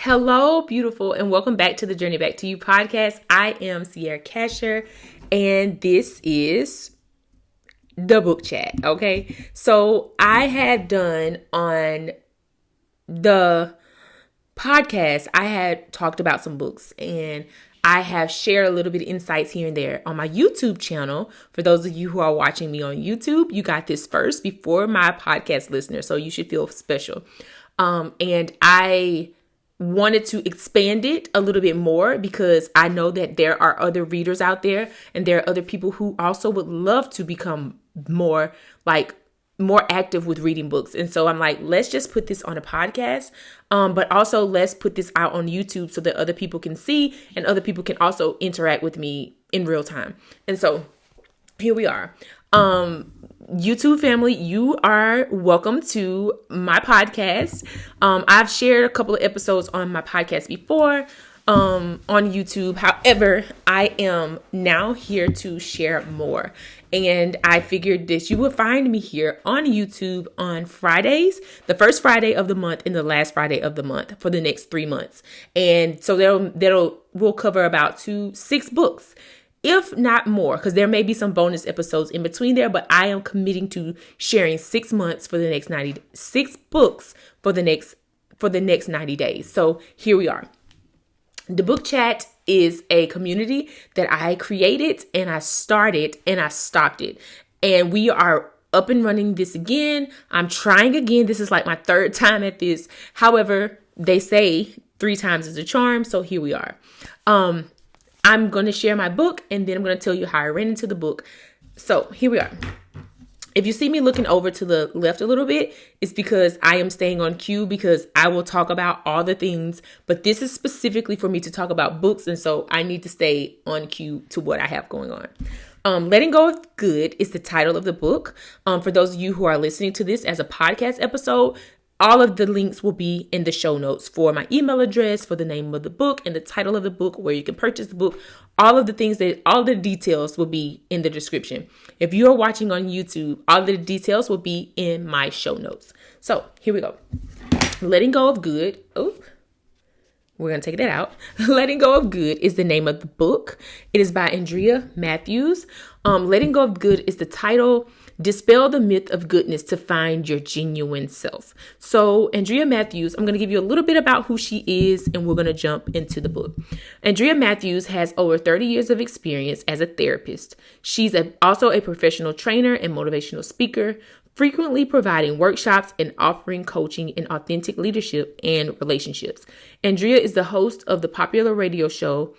Hello, beautiful, and welcome back to the Journey Back to You podcast. I am Sierra Casher, and this is the book chat. Okay, so I had done on the podcast, I had talked about some books, and I have shared a little bit of insights here and there on my YouTube channel. For those of you who are watching me on YouTube, you got this first before my podcast listeners, so you should feel special. And I wanted to expand it a little bit more because I know that there are other readers out there and there are other people who also would love to become more active with reading books. And so I'm like, let's just put this on a podcast, but also let's put this out on YouTube so that other people can see and other people can also interact with me in real time. And so here we are. YouTube family, you are welcome to my podcast. I've shared a couple of episodes on my podcast before on YouTube. However, I am now here to share more. And I figured that you would find me here on YouTube on Fridays, the first Friday of the month and the last Friday of the month for the next 3 months. And so we'll cover about 6 books, if not more, because there may be some bonus episodes in between there, but I am committing to sharing 6 months for the next 6 books for the next 90 days. So here we are. The book chat is a community that I created and I started and I stopped it. And we are up and running this again. I'm trying again. This is like my 3rd time at this. However, they say 3 times is a charm. So here we are. I'm going to share my book and then I'm going to tell you how I ran into the book. So here we are. If you see me looking over to the left a little bit, it's because I am staying on cue because I will talk about all the things, but this is specifically for me to talk about books. And so I need to stay on cue to what I have going on. Letting Go of Good is the title of the book. For those of you who are listening to this as a podcast episode, all of the links will be in the show notes for my email address, for the name of the book and the title of the book, where you can purchase the book. All the details will be in the description. If you are watching on YouTube, all the details will be in my show notes. So here we go. Letting Go of Good. Oh, we're going to take that out. Letting Go of Good is the name of the book. It is by Andrea Mathews. Letting Go of Good is the title. Dispel the myth of goodness to find your genuine self. So Andrea Mathews, I'm going to give you a little bit about who she is and we're going to jump into the book. Andrea Mathews has over 30 years of experience as a therapist. She's also a professional trainer and motivational speaker, frequently providing workshops and offering coaching in authentic leadership and relationships. Andrea is the host of the popular radio show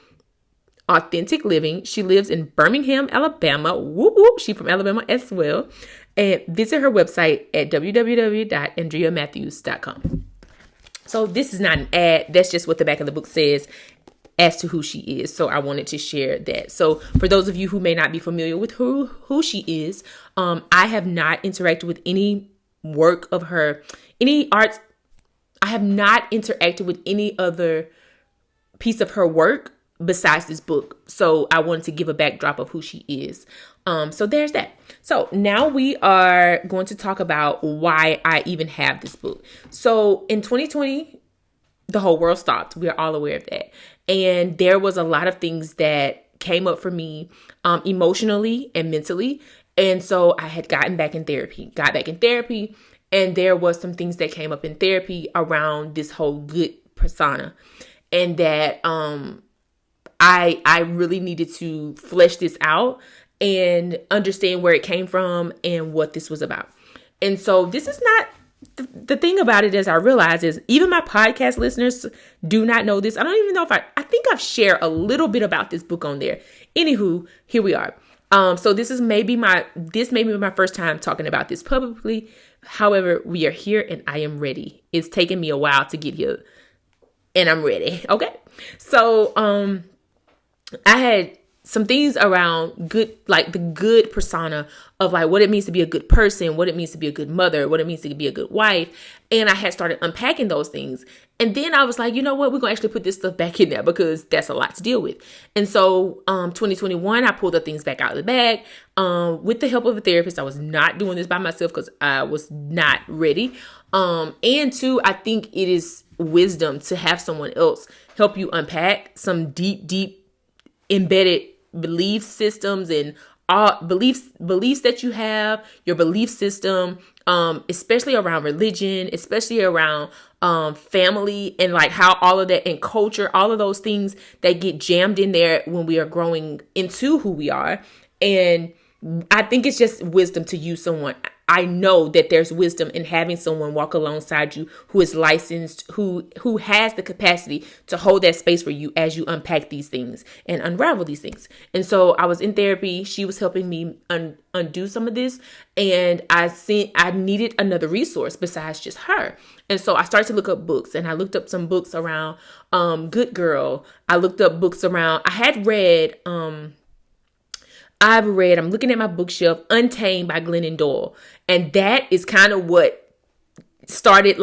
Authentic Living. She lives in Birmingham, Alabama. Whoop, whoop. She's from Alabama as well. And visit her website at www.andreamatthews.com. So this is not an ad. That's just what the back of the book says as to who she is. So I wanted to share that. So for those of you who may not be familiar with who she is, I have not interacted with any work of her, any art. I have not interacted with any other piece of her work besides this book. So I wanted to give a backdrop of who she is. So there's that. So now we are going to talk about why I even have this book. So in 2020, the whole world stopped. We are all aware of that. And there was a lot of things that came up for me emotionally and mentally. And so I had got back in therapy. And there was some things that came up in therapy around this whole good persona. And that I really needed to flesh this out and understand where it came from and what this was about. And so this is not the thing about it, as I realize, is even my podcast listeners do not know this. I don't even know if I think I've shared a little bit about this book on there. Anywho, here we are. So this may be my first time talking about this publicly. However, we are here and I am ready. It's taken me a while to get here and I'm ready. Okay. So, I had some things around good, like the good persona of like what it means to be a good person, what it means to be a good mother, what it means to be a good wife. And I had started unpacking those things. And then I was like, you know what, we're going to actually put this stuff back in there because that's a lot to deal with. And so 2021, I pulled the things back out of the bag with the help of a therapist. I was not doing this by myself because I was not ready. And two, I think it is wisdom to have someone else help you unpack some deep embedded belief systems and all beliefs that you have, your belief system, especially around religion, especially around family, and like how all of that, and culture, all of those things that get jammed in there when we are growing into who we are. And I think it's just wisdom to use someone. I know that there's wisdom in having someone walk alongside you who is licensed, who has the capacity to hold that space for you as you unpack these things and unravel these things. And so I was in therapy. She was helping me undo some of this. And I needed another resource besides just her. And so I started to look up books, and I looked up some books around Good Girl. I looked up books around, I'm looking at my bookshelf, Untamed by Glennon. And that is kind of what started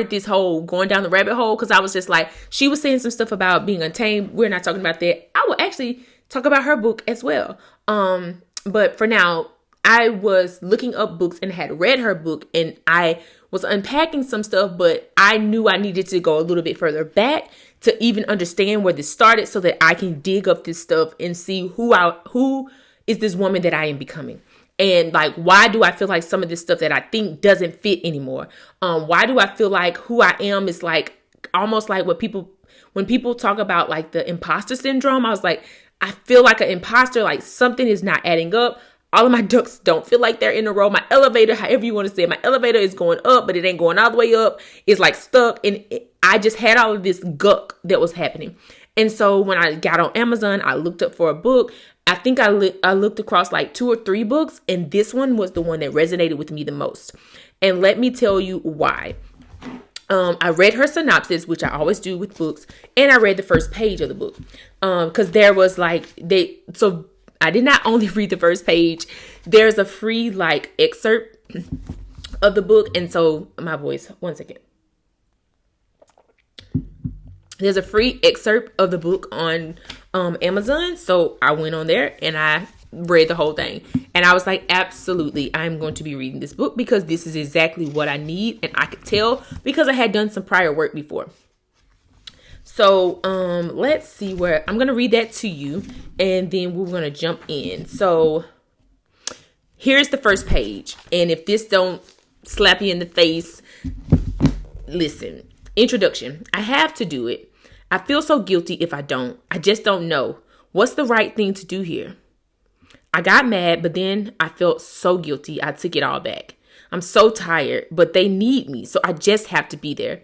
this whole going down the rabbit hole. Cause I was just like, she was saying some stuff about being untamed. We're not talking about that. I will actually talk about her book as well. But for now, I was looking up books and had read her book, and I was unpacking some stuff, but I knew I needed to go a little bit further back to even understand where this started so that I can dig up this stuff and see who is this woman that I am becoming. And like, why do I feel like some of this stuff that I think doesn't fit anymore? Why do I feel like who I am is like almost like when people talk about like the imposter syndrome? I was like, I feel like an imposter, like something is not adding up. All of my ducks don't feel like they're in a row. My elevator, however you want to say it, my elevator is going up, but it ain't going all the way up. It's like stuck. And I just had all of this guck that was happening. And so when I got on Amazon, I looked up for a book. I think I looked across like 2 or 3 books, and this one was the one that resonated with me the most. And let me tell you why. I read her synopsis, which I always do with books, and I read the first page of the book. Because there was so I did not only read the first page. There's a free like excerpt of the book. And so my voice, one second. There's a free excerpt of the book on Amazon. So I went on there and I read the whole thing. And I was like, absolutely, I'm going to be reading this book because this is exactly what I need. And I could tell because I had done some prior work before. So let's see where I'm going to read that to you. And then we're going to jump in. So here's the first page. And if this don't slap you in the face, listen. Introduction. I have to do it. I feel so guilty if I don't. I just don't know. What's the right thing to do here? I got mad, but then I felt so guilty. I took it all back. I'm so tired, but they need me, so I just have to be there.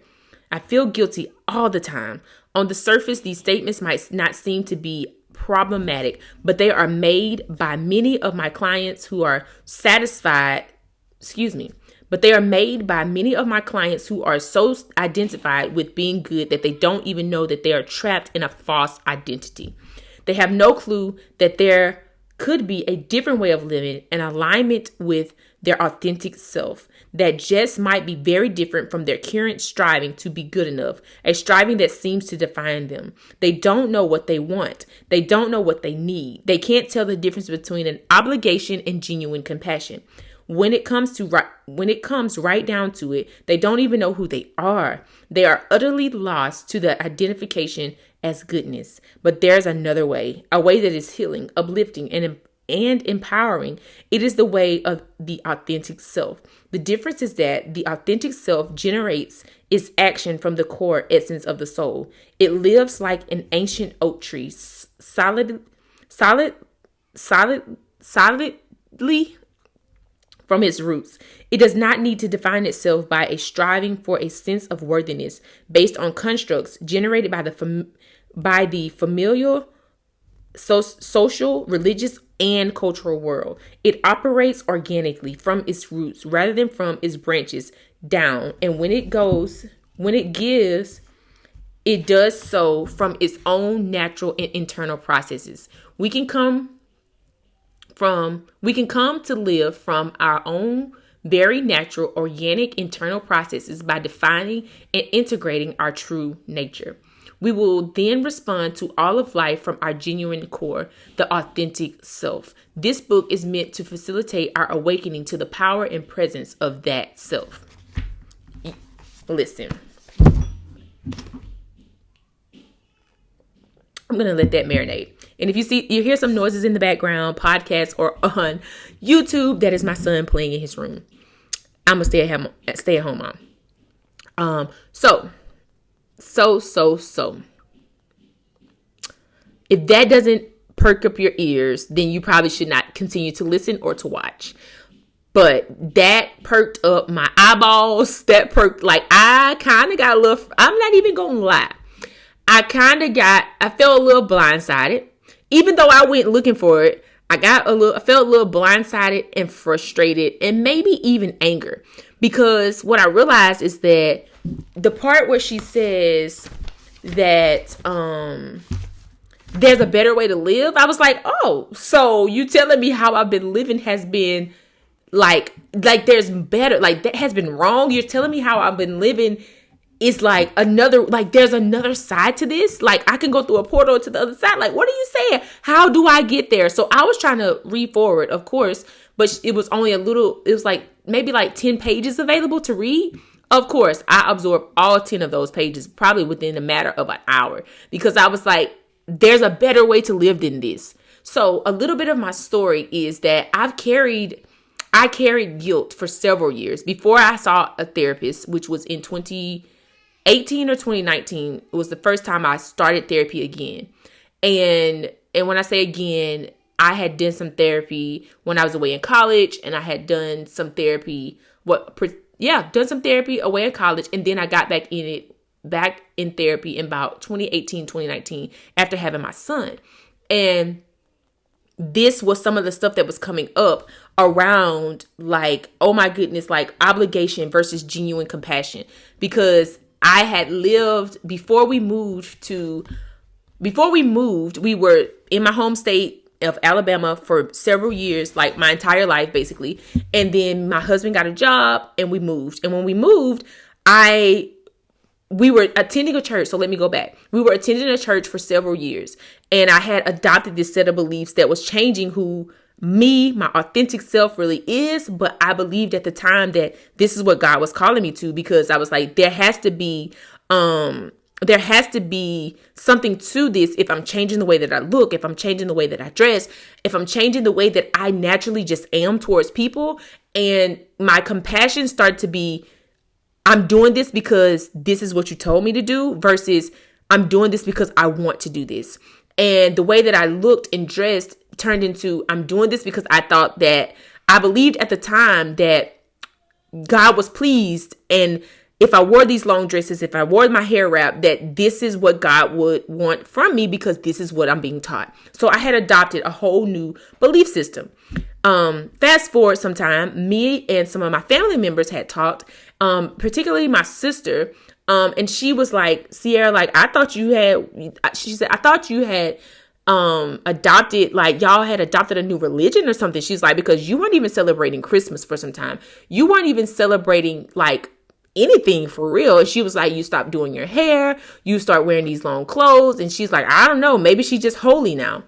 I feel guilty all the time. On the surface, these statements might not seem to be problematic, but they are made by many of my clients who are so identified with being good that they don't even know that they are trapped in a false identity. They have no clue that there could be a different way of living in alignment with their authentic self that just might be very different from their current striving to be good enough, a striving that seems to define them. They don't know what they want. They don't know what they need. They can't tell the difference between an obligation and genuine compassion. When it comes right down to it, they don't even know who they are. They are utterly lost to the identification as goodness. But there's another way, a way that is healing, uplifting, and empowering. It is the way of the authentic self. The difference is that the authentic self generates its action from the core essence of the soul. It lives like an ancient oak tree, solidly from its roots. It does not need to define itself by a striving for a sense of worthiness based on constructs generated by the familial, social, religious, and cultural world. It operates organically from its roots rather than from its branches down. And when it gives, it does so from its own natural and internal processes. We can come to live from our own very natural, organic internal processes by defining and integrating our true nature. We will then respond to all of life from our genuine core, the authentic self. This book is meant to facilitate our awakening to the power and presence of that self. listen. I'm going to let that marinate. And if you hear some noises in the background, podcast or on YouTube, that is my son playing in his room. I'm a stay at home mom. So. If that doesn't perk up your ears, then you probably should not continue to listen or to watch. But that perked up my eyeballs. I kind of got a little, I'm not even going to lie. I felt a little blindsided. Even though I went looking for it, I felt a little blindsided and frustrated and maybe even anger. Because what I realized is that the part where she says that there's a better way to live, I was like, oh, so you telling me how I've been living has been like there's better, like that has been wrong. You're telling me how I've been living is like there's another side to this. Like I can go through a portal to the other side. Like, what are you saying? How do I get there? So I was trying to read forward, of course, but it was only it was like maybe like 10 pages available to read. Of course, I absorbed all 10 of those pages probably within a matter of an hour because I was like, there's a better way to live than this. So a little bit of my story is that I carried guilt for several years before I saw a therapist, which was in 2018 or 2019. It was the first time I started therapy again. And when I say again, I had done some therapy when I was away in college, and I had done some therapy done some therapy away in college, and then I got back in therapy in about 2018, 2019 after having my son. And this was some of the stuff that was coming up around like, oh my goodness, like obligation versus genuine compassion. Because I had lived before we moved, we were in my home state of Alabama for several years, like my entire life, basically. And then my husband got a job and we moved. And when we moved, we were attending a church. So let me go back. We were attending a church for several years. And I had adopted this set of beliefs that was changing who my authentic self really is. But I believed at the time that this is what God was calling me to, because I was like, there has to be something to this. If I'm changing the way that I look, if I'm changing the way that I dress, if I'm changing the way that I naturally just am towards people. And my compassion started to be, I'm doing this because this is what you told me to do versus I'm doing this because I want to do this. And the way that I looked and dressed turned into, I'm doing this because I thought that I believed at the time that God was pleased. And if I wore these long dresses, if I wore my hair wrapped, that this is what God would want from me because this is what I'm being taught. So I had adopted a whole new belief system. Fast forward some time, me and some of my family members had talked, particularly my sister. And she was like, Sierra, like, I thought you had adopted, like y'all had adopted a new religion or something. She's like, because you weren't even celebrating Christmas for some time. You weren't even celebrating like anything for real. And she was like, you stopped doing your hair, you start wearing these long clothes. And she's like, I don't know, maybe she's just holy now.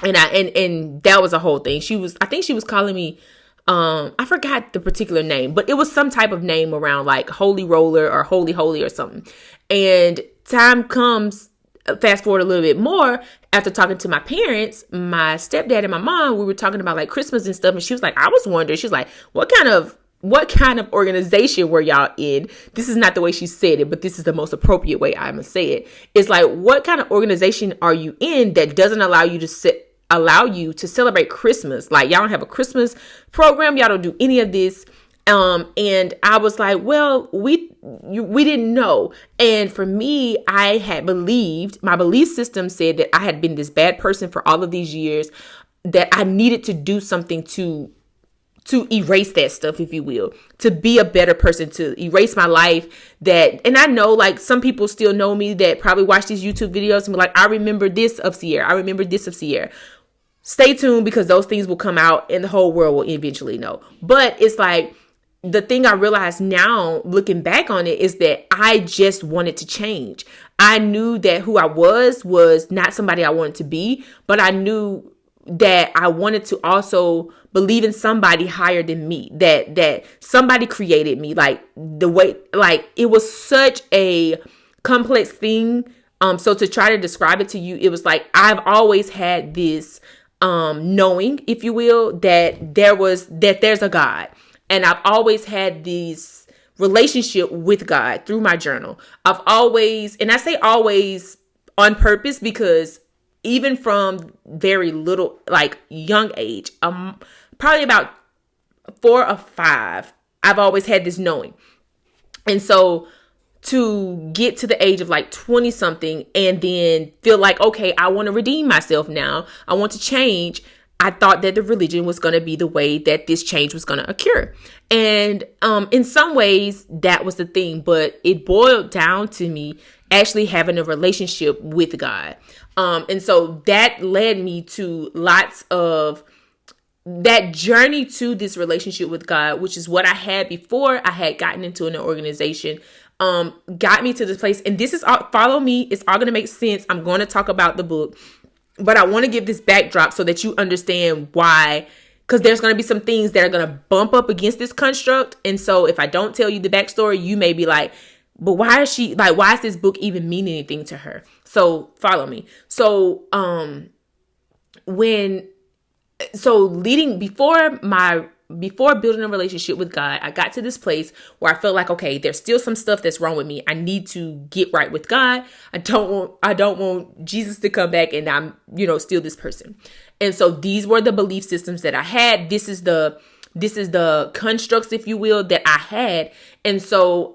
And that was a whole thing. I think she was calling me, I forgot the particular name, but it was some type of name around like holy roller or holy or something. And time comes, fast forward a little bit more, after talking to my parents, my stepdad and my mom, we were talking about like Christmas and stuff. And she was like, I was wondering, she's like, what kind of organization were y'all in? This is not the way she said it, but this is the most appropriate way I'm gonna say it. It's like, what kind of organization are you in that doesn't allow you to celebrate Christmas? Like, y'all don't have a Christmas program. Y'all don't do any of this. And I was like, well, we didn't know. And for me, I had believed, my belief system said that I had been this bad person for all of these years, that I needed to do something to erase that stuff, if you will, to be a better person, to erase my life. And I know like some people still know me that probably watch these YouTube videos and be like, I remember this of Sierra. I remember this of Sierra. Stay tuned, because those things will come out and the whole world will eventually know. But it's like, the thing I realize now, looking back on it, is that I just wanted to change. I knew that who I was not somebody I wanted to be, but I knew that I wanted to also believe in somebody higher than me, that somebody created me, like the way, like it was such a complex thing. So to try to describe it to you, it was like, I've always had this, knowing, if you will, that there's a God. And I've always had this relationship with God through my journal. I've always, and I say always on purpose, because even from very little, like young age, probably about 4 or 5, I've always had this knowing. And so to get to the age of like 20 something and then feel like, okay, I want to redeem myself now, I want to change, I thought that the religion was going to be the way that this change was going to occur. And in some ways that was the thing, but it boiled down to me actually having a relationship with God. And so that led me to lots of that journey to this relationship with God, which is what I had before I had gotten into an organization, got me to this place. And this is all, follow me. It's all going to make sense. I'm going to talk about the book, but I want to give this backdrop so that you understand why, because there's going to be some things that are going to bump up against this construct. And so if I don't tell you the backstory, you may be like, but why is this book even mean anything to her? So follow me. So, before building a relationship with God, I got to this place where I felt like, okay, there's still some stuff that's wrong with me. I need to get right with God. I don't want Jesus to come back and I'm, still this person. And so these were the belief systems that I had. This is the constructs, if you will, that I had. And so,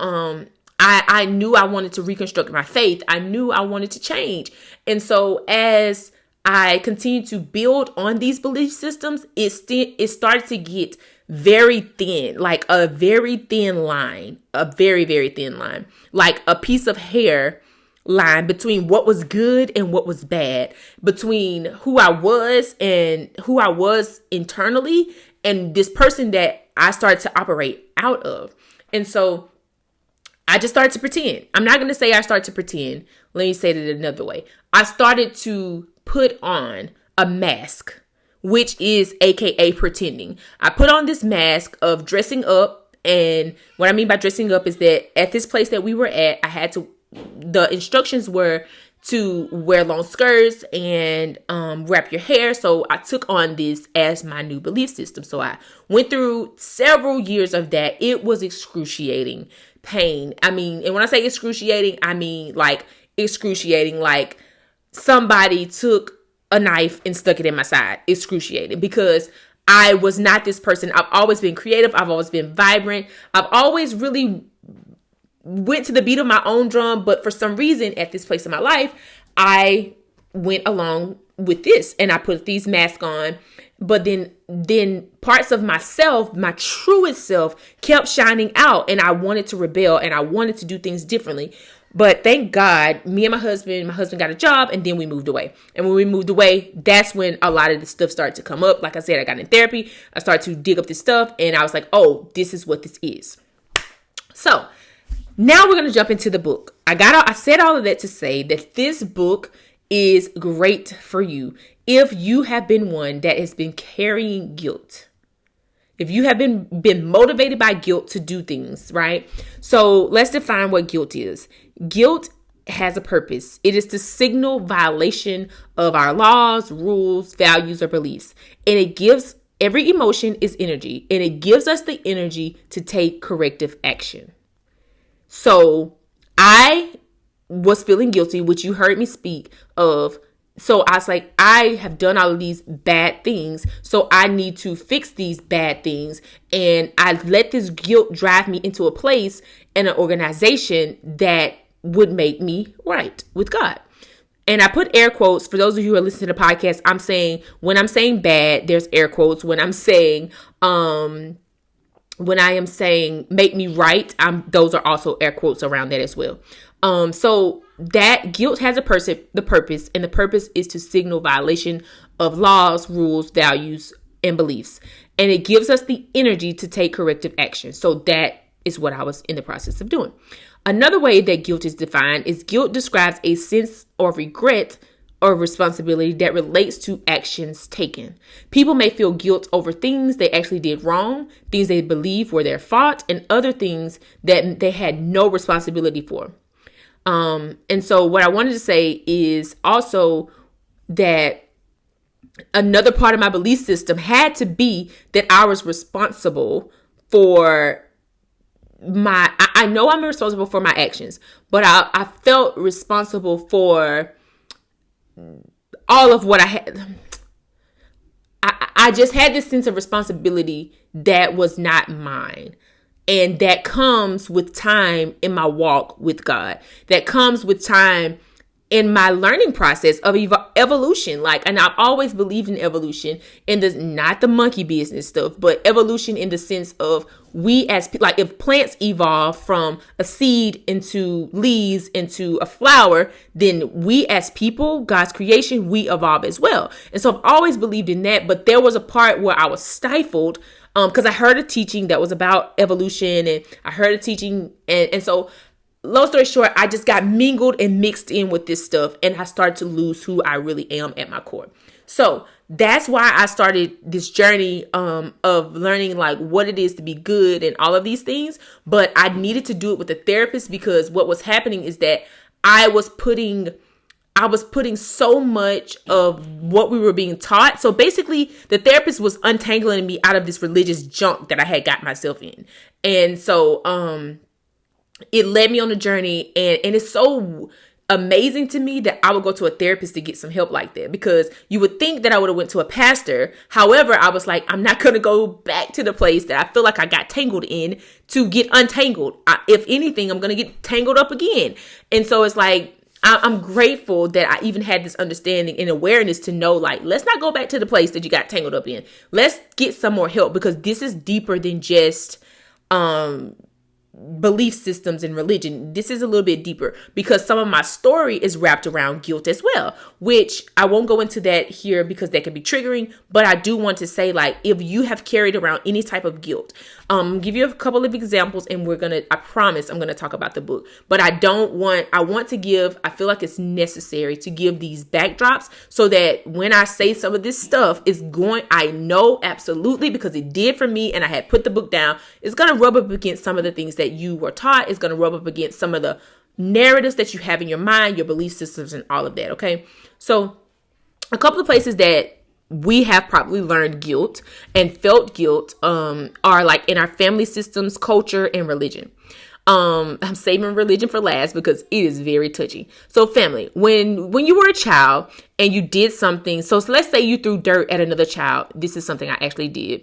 I knew I wanted to reconstruct my faith. I knew I wanted to change. And so as I continued to build on these belief systems, it started to get very thin, like a very thin line, a very, very thin line, like a piece of hair line between what was good and what was bad, between who I was and who I was internally and this person that I started to operate out of. And so I just started to pretend. I'm not going to say I started to pretend. Let me say it another way. I started to put on a mask, which is AKA pretending. I put on this mask of dressing up. And what I mean by dressing up is that at this place that we were at, the instructions were to wear long skirts and wrap your hair. So I took on this as my new belief system. So I went through several years of that. It was excruciating pain. I mean, and when I say excruciating, I mean like excruciating, like somebody took a knife and stuck it in my side. Excruciating, because I was not this person. I've always been creative. I've always been vibrant. I've always really went to the beat of my own drum. But for some reason at this place in my life, I went along with this and I put these masks on. But then parts of myself, my truest self, kept shining out, and I wanted to rebel and I wanted to do things differently. But thank God, me and my husband got a job, and then we moved away. And when we moved away, that's when a lot of this stuff started to come up. Like I said, I got in therapy. I started to dig up this stuff, and I was like, oh, this is what this is. So now we're going to jump into the book. I said all of that to say that this book is great for you if you have been one that has been carrying guilt. If you have been motivated by guilt to do things, right? So let's define what guilt is. Guilt has a purpose. It is to signal violation of our laws, rules, values, or beliefs. And it gives, every emotion is energy, and it gives us the energy to take corrective action. So I was feeling guilty, which you heard me speak of. So I was like, I have done all of these bad things, so I need to fix these bad things. And I let this guilt drive me into a place and an organization that would make me right with God. And I put air quotes for those of you who are listening to the podcast. I'm saying, when I'm saying bad, there's air quotes. When I'm saying, when I am saying make me right, those are also air quotes around that as well. So that guilt has the purpose, and the purpose is to signal violation of laws, rules, values, and beliefs. And it gives us the energy to take corrective action. So that is what I was in the process of doing. Another way that guilt is defined is guilt describes a sense of regret or responsibility that relates to actions taken. People may feel guilt over things they actually did wrong, things they believe were their fault, and other things that they had no responsibility for. And so what I wanted to say is also that another part of my belief system had to be that I was responsible for I know I'm responsible for my actions, but I felt responsible for all of what I had. I just had this sense of responsibility that was not mine. And that comes with time in my walk with God. That comes with time in my learning process of evolution. And I've always believed in evolution, in this, not the monkey business stuff, but evolution in the sense of we as people, like if plants evolve from a seed into leaves into a flower, then we as people, God's creation, we evolve as well. And so I've always believed in that, but there was a part where I was stifled because I heard a teaching that was about evolution, and I heard a teaching, and so long story short, I just got mingled and mixed in with this stuff, and I started to lose who I really am at my core. So that's why I started this journey of learning what it is to be good and all of these things. But I needed to do it with a therapist, because what was happening is that I was putting so much of what we were being taught. So basically, the therapist was untangling me out of this religious junk that I had got myself in. And so it led me on a journey, and it's so amazing to me that I would go to a therapist to get some help like that, because you would think that I would have went to a pastor. However, I was like, I'm not going to go back to the place that I feel like I got tangled in to get untangled. If anything, I'm going to get tangled up again. And so it's like, I'm grateful that I even had this understanding and awareness to know, let's not go back to the place that you got tangled up in. Let's get some more help, because this is deeper than just belief systems and religion. This is a little bit deeper, because some of my story is wrapped around guilt as well, which I won't go into that here because that can be triggering. But I do want to say, if you have carried around any type of guilt, give you a couple of examples, and I promise I'm going to talk about the book, but I feel like it's necessary to give these backdrops so that when I say some of this stuff I know absolutely, because it did for me, and I had put the book down, it's going to rub up against some of the things that you were taught. It's going to rub up against some of the narratives that you have in your mind, your belief systems, and all of that. Okay. So a couple of places that we have probably learned guilt and felt guilt are in our family systems, culture, and religion. I'm saving religion for last because it is very touchy. So family, when you were a child and you did something, so let's say you threw dirt at another child. This is something I actually did.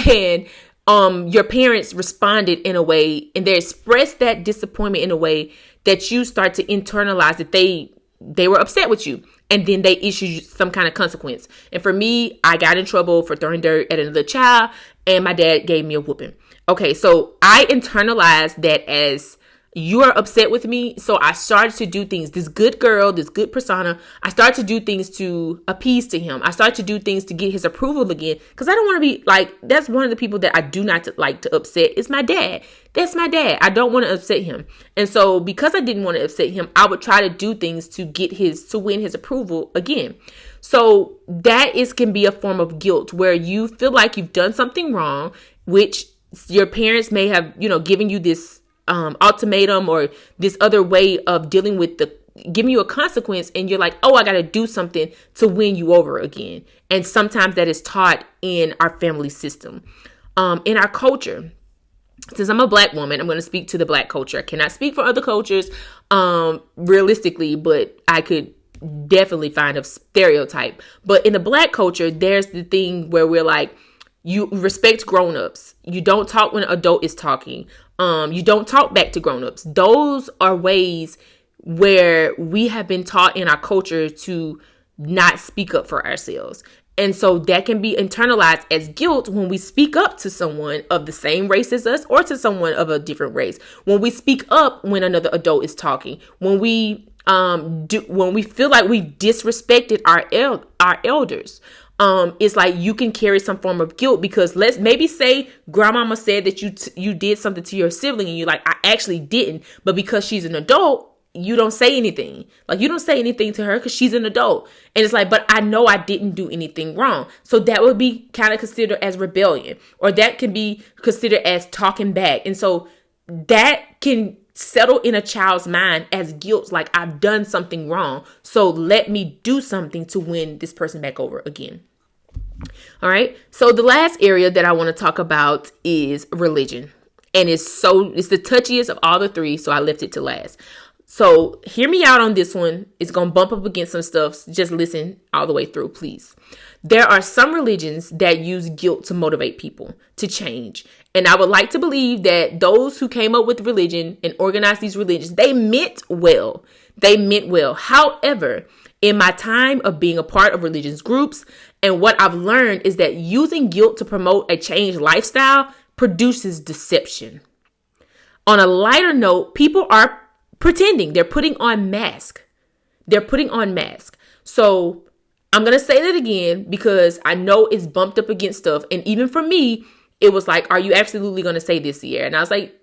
And your parents responded in a way, and they expressed that disappointment in a way that you start to internalize that they were upset with you, and then they issued you some kind of consequence. And for me, I got in trouble for throwing dirt at another child, and my dad gave me a whooping. Okay, so I internalized that as you are upset with me. So I started to do things, this good girl, this good persona. I started to do things to appease to him. I started to do things to get his approval again. Because I don't want to be that's one of the people that I do not like to upset is my dad. That's my dad. I don't want to upset him. And so because I didn't want to upset him, I would try to do things to win his approval again. So that can be a form of guilt, where you feel like you've done something wrong, which your parents may have, given you this ultimatum or this other way of dealing with giving you a consequence, and you're like, oh, I got to do something to win you over again. And sometimes that is taught in our family system, in our culture. Since I'm a Black woman, I'm going to speak to the Black culture. I cannot speak for other cultures realistically, but I could definitely find a stereotype. But in the Black culture, there's the thing where we're like, you respect grown-ups. You don't talk when an adult is talking. You don't talk back to grown-ups. Those are ways where we have been taught in our culture to not speak up for ourselves. And so that can be internalized as guilt when we speak up to someone of the same race as us, or to someone of a different race. When we speak up when another adult is talking. When we feel like we've disrespected our elders. It's like you can carry some form of guilt, because let's maybe say grandmama said that you did something to your sibling, and you're like, I actually didn't, but because she's an adult, you don't say anything. Like, you don't say anything to her because she's an adult. And it's like, but I know I didn't do anything wrong. So that would be kind of considered as rebellion, or that can be considered as talking back. And so that can settle in a child's mind as guilt, like, I've done something wrong, so let me do something to win this person back over again. All right. So the last area that I want to talk about is religion. And it's the touchiest of all the three, so I left it to last. So hear me out on this one. It's going to bump up against some stuff. Just listen all the way through, please. There are some religions that use guilt to motivate people to change. And I would like to believe that those who came up with religion and organized these religions, they meant well. They meant well. However, in my time of being a part of religious groups, and what I've learned is that using guilt to promote a changed lifestyle produces deception. On a lighter note, people are pretending. They're putting on masks. So I'm going to say that again because I know it's bumped up against stuff. And even for me, it was like, are you absolutely going to say this, Sierra? And I was like,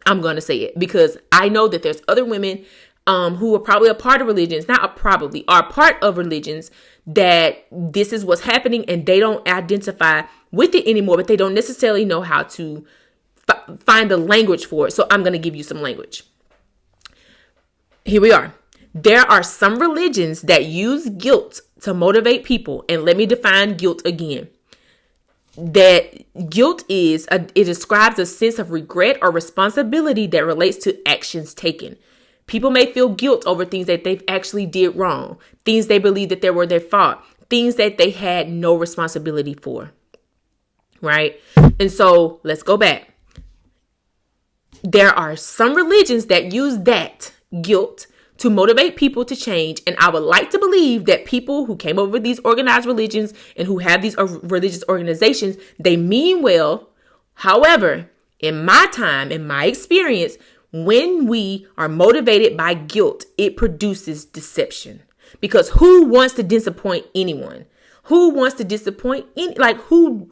I'm going to say it because I know that there's other women who are probably a part of religions, are part of religions that this is what's happening and they don't identify with it anymore, but they don't necessarily know how to find the language for it. So I'm going to give you some language. Here we are. There are some religions that use guilt to motivate people. And let me define guilt again. That guilt it describes a sense of regret or responsibility that relates to actions taken. People may feel guilt over things that they've actually did wrong, things they believe that they were their fault, things that they had no responsibility for. Right? And so let's go back. There are some religions that use that guilt to motivate people to change. And I would like to believe that people who came up with these organized religions and who have these religious organizations, they mean well. However, in my time, in my experience, when we are motivated by guilt, it produces deception. Because who wants to disappoint anyone? Who wants to disappoint who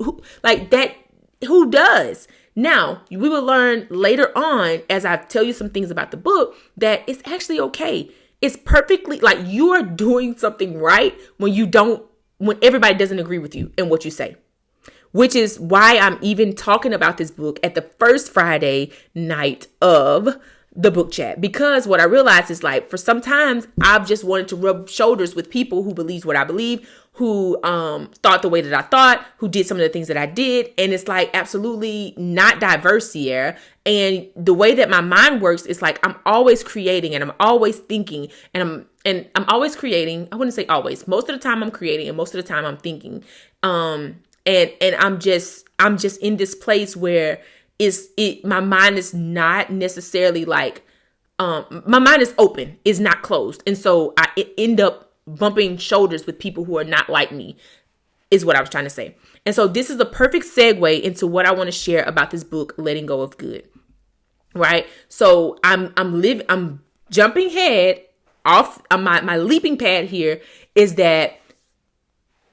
does? Now, we will learn later on, as I tell you some things about the book, that it's actually okay. It's perfectly, like, you are doing something right when everybody doesn't agree with you and what you say. Which is why I'm even talking about this book at the first Friday night of the book chat. Because what I realized is, like, for sometimes I've just wanted to rub shoulders with people who believe what I believe, who thought the way that I thought, who did some of the things that I did. And it's like absolutely not diverse here. And the way that my mind works is like I'm always creating and I'm always thinking and I'm always creating. I wouldn't say always. Most of the time I'm creating and most of the time I'm thinking. And I'm just in this place where my mind is not necessarily like my mind is open, is not closed. And so I end up bumping shoulders with people who are not like me, is what I was trying to say. And so this is a perfect segue into what I want to share about this book, Letting Go of Good. Right? So I'm jumping head off my leaping pad here is that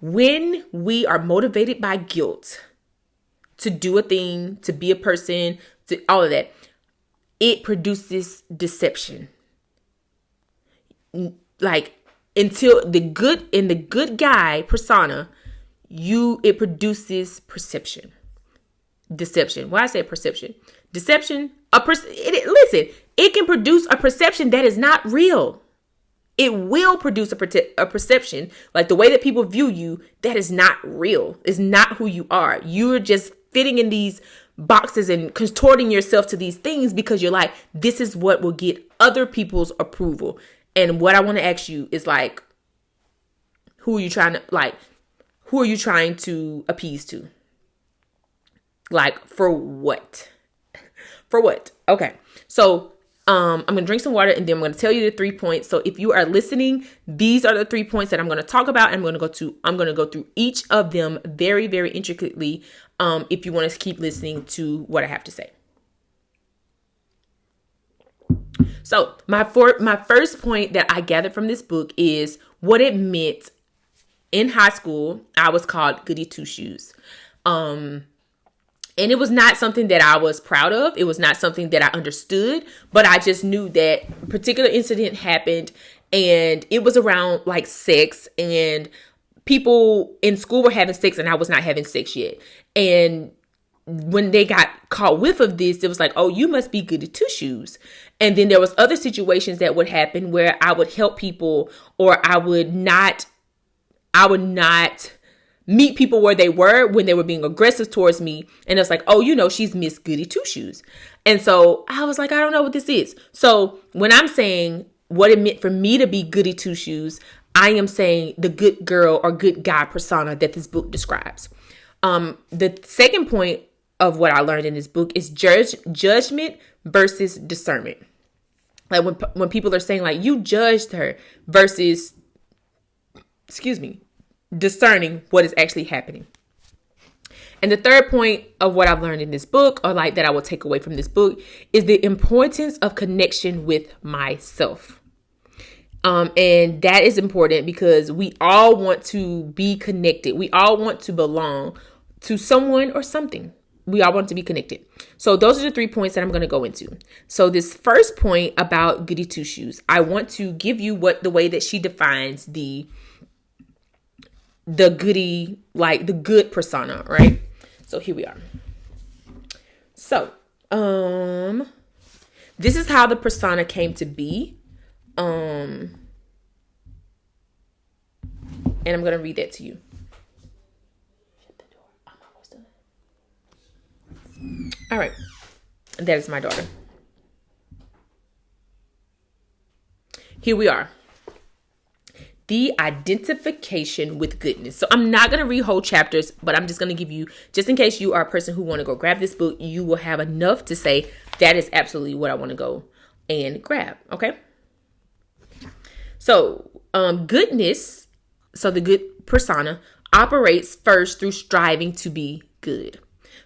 when we are motivated by guilt to do a thing, to be a person, to all of that, it produces deception. Like, until the good guy persona, it produces perception. Deception. Why I say perception? Deception. Listen, it can produce a perception that is not real. It will produce a perception, like the way that people view you, that is not real. It's not who you are. You're just fitting in these boxes and contorting yourself to these things because you're like, this is what will get other people's approval. And what I want to ask you is like, who are you trying to appease to? Like, for what? For what? Okay. So, I'm going to drink some water and then I'm going to tell you the 3 points. So if you are listening, these are the 3 points that I'm going to talk about. I'm going to go through each of them very, very intricately. If you want to keep listening to what I have to say. So my first point that I gathered from this book is what it meant. In high school, I was called Goody Two Shoes. And And it was not something that I was proud of. It was not something that I understood, but I just knew that a particular incident happened, and it was around like sex, and people in school were having sex and I was not having sex yet. And when they got caught whiff of this, it was like, oh, you must be goody two shoes. And then there was other situations that would happen where I would help people, or I would not meet people where they were when they were being aggressive towards me. And it's like, oh, she's Miss Goody Two Shoes. And so I was like, I don't know what this is. So when I'm saying what it meant for me to be Goody Two Shoes, I am saying the good girl or good guy persona that this book describes. The second point of what I learned in this book is judgment versus discernment. Like when people are saying like, you judged her, versus, discerning what is actually happening. And the third point of what I've learned in this book, or like that I will take away from this book, is the importance of connection with myself. And that is important because we all want to be connected. We all want to belong to someone or something. We all want to be connected. So those are the 3 points that I'm going to go into. So this first point about Goody Two Shoes, I want to give you the way that she defines the goody, like the good persona, right? So here we are. So, this is how the persona came to be. And I'm going to read that to you. Shut the door. I'm almost done. All right. That is my daughter. Here we are. The identification with goodness. So I'm not going to read whole chapters, but I'm just going to give you, just in case you are a person who want to go grab this book, you will have enough to say, that is absolutely what I want to go and grab. Okay. So, goodness. So the good persona operates first through striving to be good,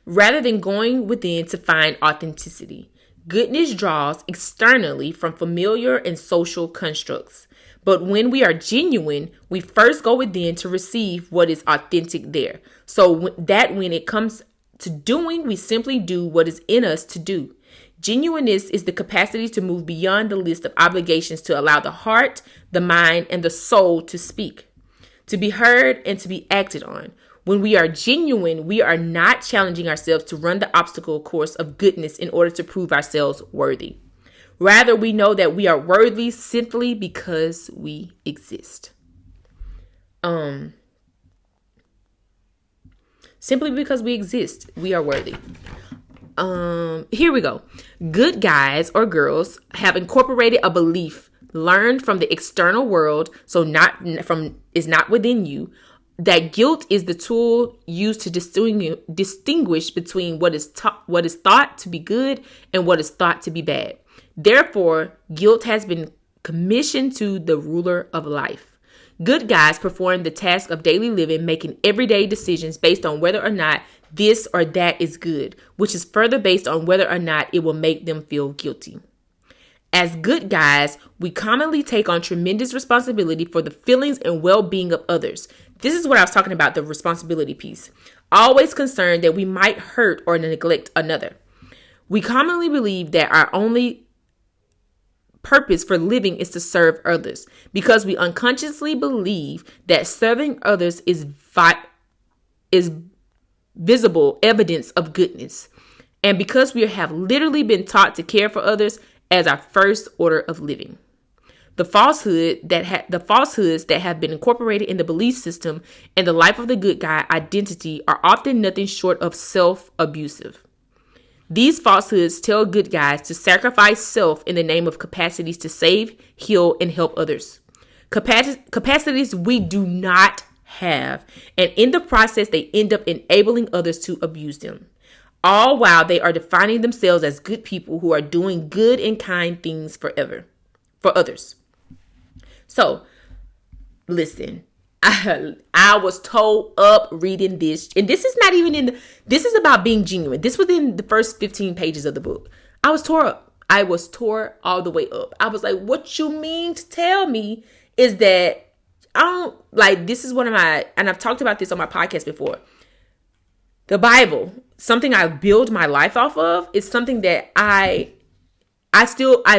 rather than going within to find authenticity. Goodness draws externally from familiar and social constructs. But when we are genuine, we first go within to receive what is authentic there. So that when it comes to doing, we simply do what is in us to do. Genuineness is the capacity to move beyond the list of obligations to allow the heart, the mind, and the soul to speak, to be heard, and to be acted on. When we are genuine, we are not challenging ourselves to run the obstacle course of goodness in order to prove ourselves worthy. Rather, we know that we are worthy simply because we exist. Simply because we exist, we are worthy. Here we go. Good guys or girls have incorporated a belief learned from the external world, so is not within you, that guilt is the tool used to distinguish between what is thought to be good and what is thought to be bad. Therefore, guilt has been commissioned to the ruler of life. Good guys perform the task of daily living, making everyday decisions based on whether or not this or that is good, which is further based on whether or not it will make them feel guilty. As good guys, we commonly take on tremendous responsibility for the feelings and well-being of others. This is what I was talking about, the responsibility piece. Always concerned that we might hurt or neglect another. We commonly believe that our only purpose for living is to serve others because we unconsciously believe that serving others is visible evidence of goodness, and because we have literally been taught to care for others as our first order of living. The falsehoods that have been incorporated in the belief system and the life of the good guy identity are often nothing short of self-abusive. These falsehoods tell good guys to sacrifice self in the name of capacities to save, heal, and help others. Capacities we do not have, and in the process, they end up enabling others to abuse them. All while they are defining themselves as good people who are doing good and kind things for others. So, listen. I was told up reading this, and this is not even this is about being genuine. This was in the first 15 pages of the book. I was tore up. I was tore all the way up. I was like, what you mean to tell me is that I don't like, this is one of my, and I've talked about this on my podcast before. The Bible something I build my life off of. It's something that I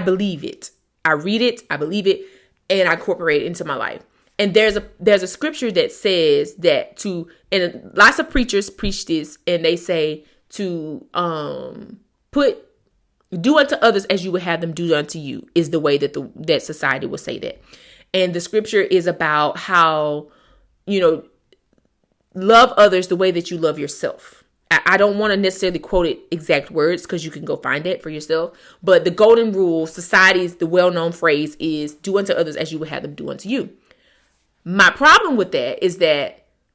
believe it. I read it, I believe it, and I incorporate it into my life. And there's a scripture that says that and lots of preachers preach this, and they say to do unto others as you would have them do unto you, is the way that that society will say that. And the scripture is about how, love others the way that you love yourself. I don't want to necessarily quote it exact words because you can go find it for yourself. But the golden rule, society's, the well-known phrase is do unto others as you would have them do unto you. My problem with that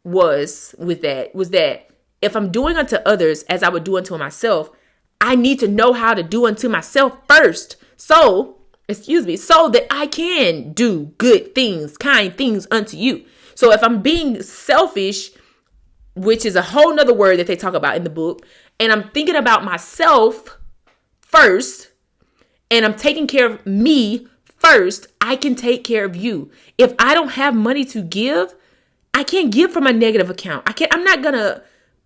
was that if I'm doing unto others as I would do unto myself, I need to know how to do unto myself first. So that I can do good things, kind things unto you. So if I'm being selfish, which is a whole nother word that they talk about in the book, and I'm thinking about myself first, and I'm taking care of me first, I can take care of you. If I don't have money to give, I can't give from a negative account.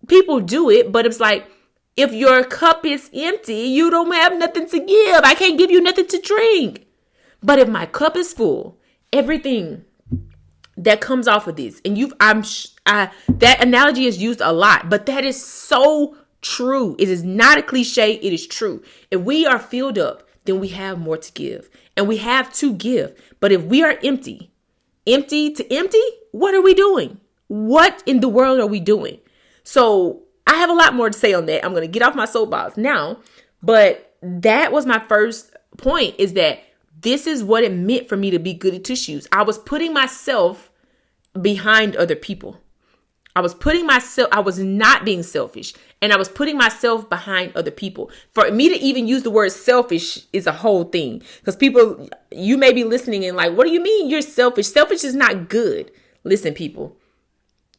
People do it, but it's like, if your cup is empty, you don't have nothing to give. I can't give you nothing to drink. But if my cup is full, everything that comes off of this, and that analogy is used a lot, but that is so true. It is not a cliche. It is true. If we are filled up, then we have more to give, and we have to give. But if we are empty to empty, what are we doing? What in the world are we doing? So I have a lot more to say on that. I'm going to get off my soapbox now, but that was my first point, is that this is what it meant for me to be goody two shoes. I was putting myself behind other people. I was not being selfish, and I was putting myself behind other people. For me to even use the word selfish is a whole thing, because people, you may be listening and like, what do you mean you're selfish? Selfish is not good. Listen, people,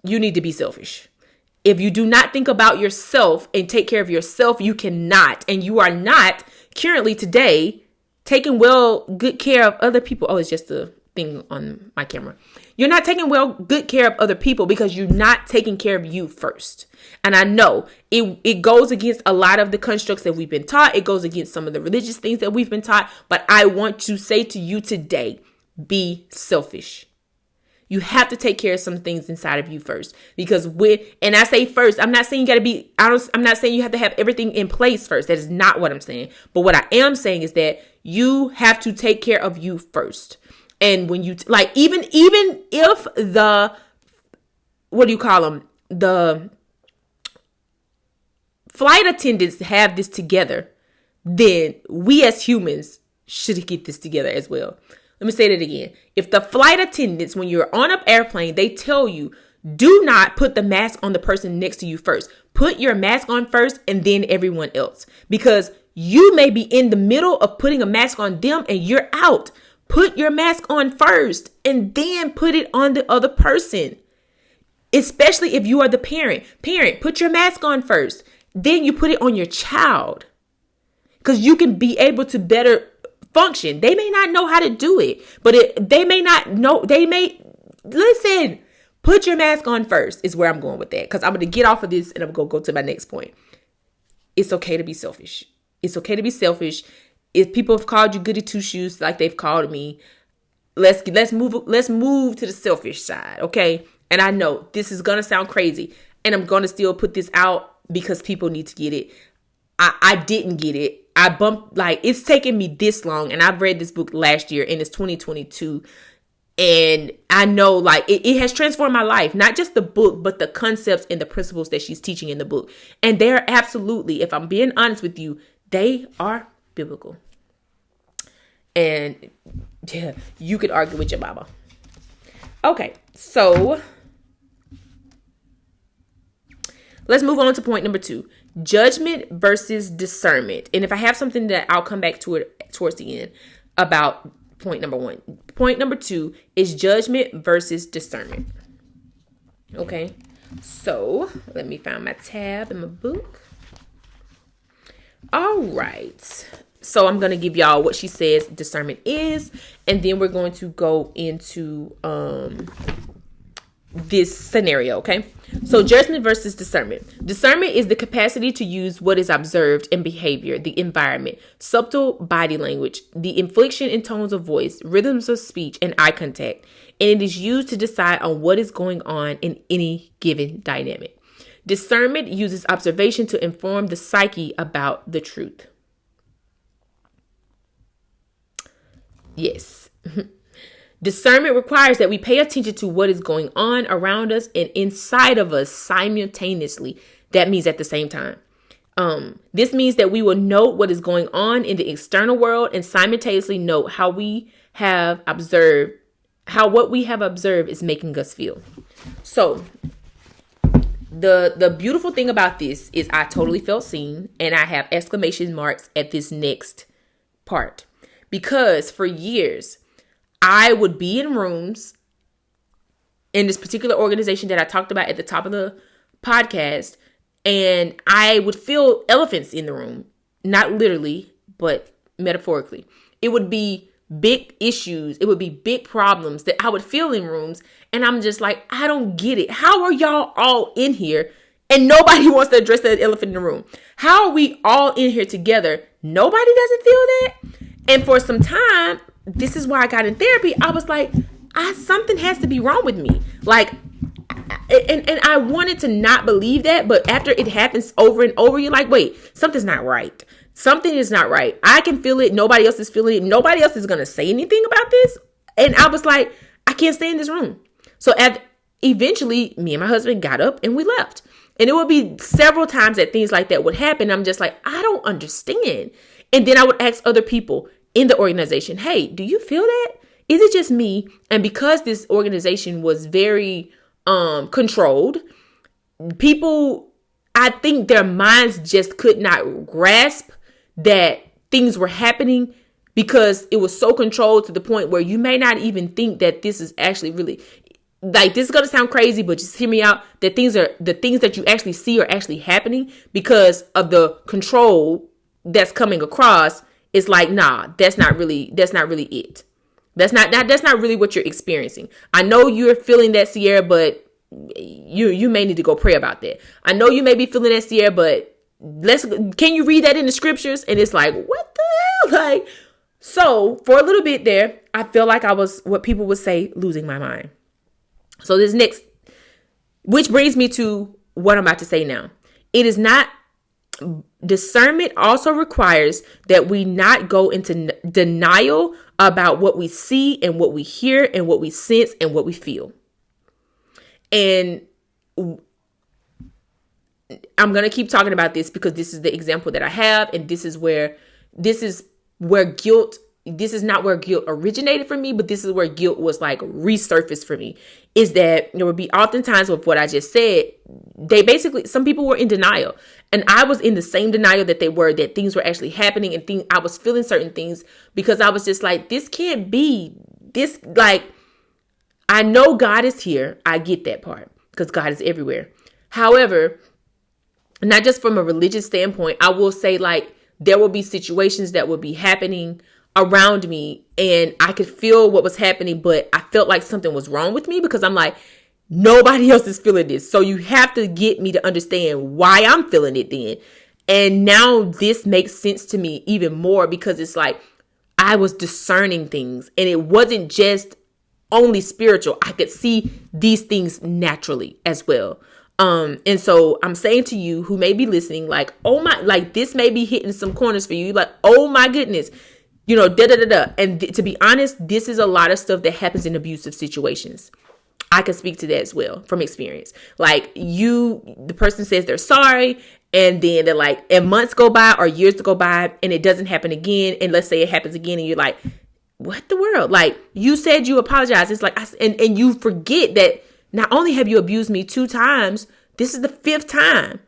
you need to be selfish. If you do not think about yourself and take care of yourself, you cannot, and you are not currently today taking good care of other people. Oh, it's just a thing on my camera. You're not taking good care of other people because you're not taking care of you first. And I know it goes against a lot of the constructs that we've been taught. It goes against some of the religious things that we've been taught. But I want to say to you today, be selfish. You have to take care of some things inside of you first, because and I say first, I'm not saying I'm not saying you have to have everything in place first. That is not what I'm saying. But what I am saying is that you have to take care of you first. And when you even if the flight attendants have this together, then we as humans should get this together as well. Let me say that again. If the flight attendants, when you're on an airplane, they tell you, do not put the mask on the person next to you first. Put your mask on first and then everyone else. Because you may be in the middle of putting a mask on them and you're out. Put your mask on first and then put it on the other person. Especially if you are the parent. Parent, put your mask on first. Then you put it on your child. Because you can be able to better function. They may not know how to do it, but listen, put your mask on first is where I'm going with that. Because I'm going to get off of this and I'm going to go to my next point. It's okay to be selfish. It's okay to be selfish. If people have called you goody two shoes like they've called me, let's move to the selfish side. Okay. And I know this is going to sound crazy, and I'm going to still put this out because people need to get it. I didn't get it. I bumped, it's taken me this long, and I've read this book last year, and it's 2022. And I know it has transformed my life, not just the book, but the concepts and the principles that she's teaching in the book. And they're absolutely, if I'm being honest with you, they are biblical. And yeah, you could argue with your mama. Okay, so let's move on to point number 2. Judgment versus discernment. And if I have something that I'll come back to it towards the end about point number 1. Point number 2 is judgment versus discernment. Okay. So let me find my tab in my book. All right. So I'm going to give y'all what she says discernment is, and then we're going to go into this scenario, okay? So judgment versus discernment. Discernment is the capacity to use what is observed in behavior, the environment, subtle body language, the inflection in tones of voice, rhythms of speech, and eye contact. And it is used to decide on what is going on in any given dynamic. Discernment uses observation to inform the psyche about the truth. Yes. Discernment requires that we pay attention to what is going on around us and inside of us simultaneously. That means at the same time. This means that we will note what is going on in the external world and simultaneously note how what we have observed is making us feel. So the beautiful thing about this is I totally felt seen, and I have exclamation marks at this next part, because for years I would be in rooms in this particular organization that I talked about at the top of the podcast, and I would feel elephants in the room, not literally, but metaphorically. It would be big issues. It would be big problems that I would feel in rooms. And I'm just like, I don't get it. How are y'all all in here and nobody wants to address the elephant in the room? How are we all in here together? Nobody doesn't feel that. And for some time, this is why I got in therapy. I was like, something has to be wrong with me. Like, and I wanted to not believe that. But after it happens over and over, you're like, wait, something's not right. Something is not right. I can feel it. Nobody else is feeling it. Nobody else is going to say anything about this. And I was like, I can't stay in this room. So eventually, me and my husband got up and we left. And it would be several times that things like that would happen. I'm just like, I don't understand. And then I would ask other people in the organization, hey, do you feel that? Is it just me? And because this organization was very controlled, people, I think their minds just could not grasp that things were happening, because it was so controlled to the point where you may not even think that this is actually really, like, this is going to sound crazy, but just hear me out. That the things that you actually see are actually happening because of the control that's coming across. It's like, nah, that's not really it. That's not really what you're experiencing. I know you're feeling that, Sierra, but you may need to go pray about that. I know you may be feeling that, Sierra, but can you read that in the scriptures? And it's like, what the hell? Like, so for a little bit there, I feel like I was, what people would say, losing my mind. So this next, which brings me to what I'm about to say now. It is not, discernment also requires that we not go into denial about what we see and what we hear and what we sense and what we feel. And I'm going to keep talking about this because this is the example that I have. And this is where guilt, this is not where guilt originated for me, but this is where guilt was like resurfaced for me, is that there would be oftentimes with what I just said, some people were in denial, and I was in the same denial that they were, that things were actually happening, and I was feeling certain things because I was just like, this can't be this. Like, I know God is here. I get that part because God is everywhere. However, not just from a religious standpoint, I will say, like, there will be situations that will be happening around me and I could feel what was happening, but I felt like something was wrong with me because I'm like, nobody else is feeling this. So you have to get me to understand why I'm feeling it then. And now this makes sense to me even more because it's like I was discerning things and it wasn't just only spiritual. I could see these things naturally as well. And so I'm saying to you who may be listening, like, oh my, like this may be hitting some corners for you. Like, oh my goodness, you know, And to be honest, this is a lot of stuff that happens in abusive situations. I can speak to that as well from experience. Like the person says they're sorry, and then they're like, and months go by or years go by and it doesn't happen again. And let's say it happens again and you're like, what the world? Like, you said you apologize. It's like, and you forget that not only have you abused me 2 times, this is the 5th time.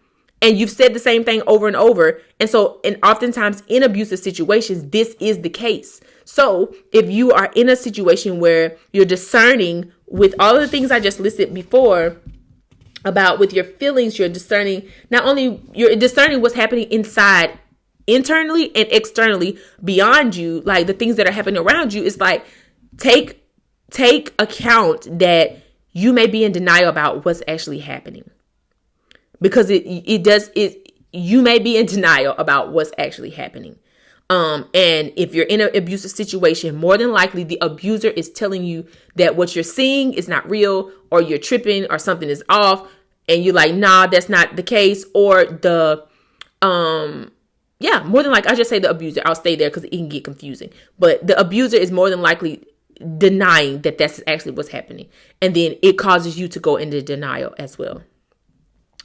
And you've said the same thing over and over. And so, and oftentimes in abusive situations, this is the case. So if you are in a situation where you're discerning with all of the things I just listed before about with your feelings, you're discerning, you're discerning what's happening inside, internally and externally beyond you, like the things that are happening around you. It's like, take account that you may be in denial about what's actually happening. Because you may be in denial about what's actually happening. And if you're in an abusive situation, more than likely the abuser is telling you that what you're seeing is not real, or you're tripping, or something is off, and you're like, nah, that's not the case. Or more than likely, I just say the abuser. I'll stay there because it can get confusing. But the abuser is more than likely denying that that's actually what's happening, and then it causes you to go into denial as well.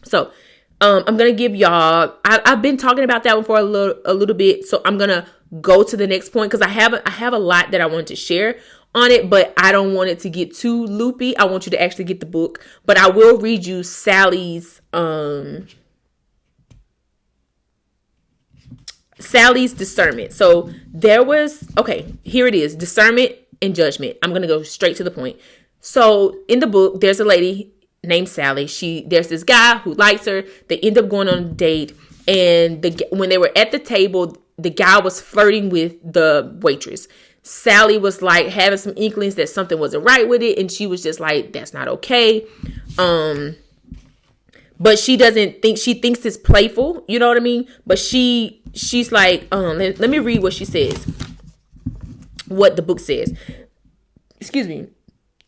So I'm going to give y'all, I've been talking about that one for a little bit. So I'm going to go to the next point because I have a lot that I want to share on it, but I don't want it to get too loopy. I want you to actually get the book, but I will read you Sally's discernment. So here it is. Discernment and judgment. I'm going to go straight to the point. So in the book, there's a lady named Sally. There's this guy who likes her. They end up going on a date. And when they were at the table, the guy was flirting with the waitress. Sally was like having some inklings that something wasn't right with it. And she was just like, that's not okay. But she thinks it's playful. You know what I mean? But she's like, let me read what she says. What the book says. Excuse me.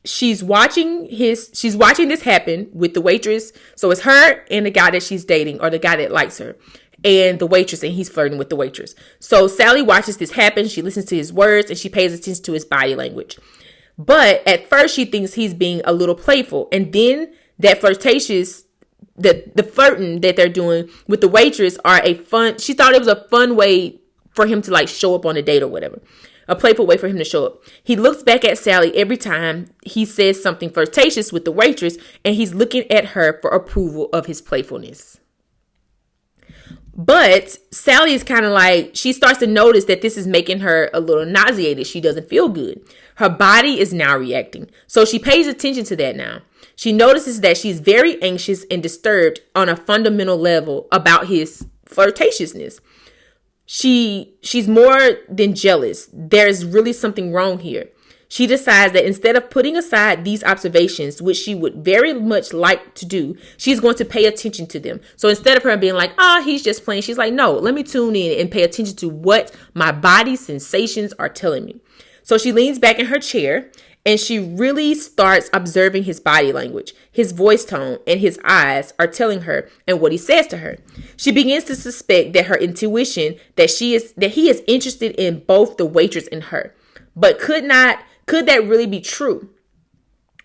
She's watching this happen with the waitress. So it's her and the guy that she's dating, or the guy that likes her, and the waitress, and he's flirting with the waitress. So Sally watches this happen. She listens to his words and she pays attention to his body language. But at first she thinks he's being a little playful. And then that flirtatious, the flirting that they're doing with the waitress she thought it was a fun way for him to like show up on a date or whatever. A playful way for him to show up. He looks back at Sally every time he says something flirtatious with the waitress, and he's looking at her for approval of his playfulness. But Sally is kind of like, she starts to notice that this is making her a little nauseated. She doesn't feel good. Her body is now reacting. So she pays attention to that now. She notices that she's very anxious and disturbed on a fundamental level about his flirtatiousness. She's more than jealous. There's really something wrong here. She decides that instead of putting aside these observations, which she would very much like to do, she's going to pay attention to them. So instead of her being like, he's just playing, she's like, no, let me tune in and pay attention to what my body's sensations are telling me. So she leans back in her chair and she really starts observing his body language. His voice tone and his eyes are telling her and what he says to her. She begins to suspect that her intuition that he is interested in both the waitress and her. But could that really be true?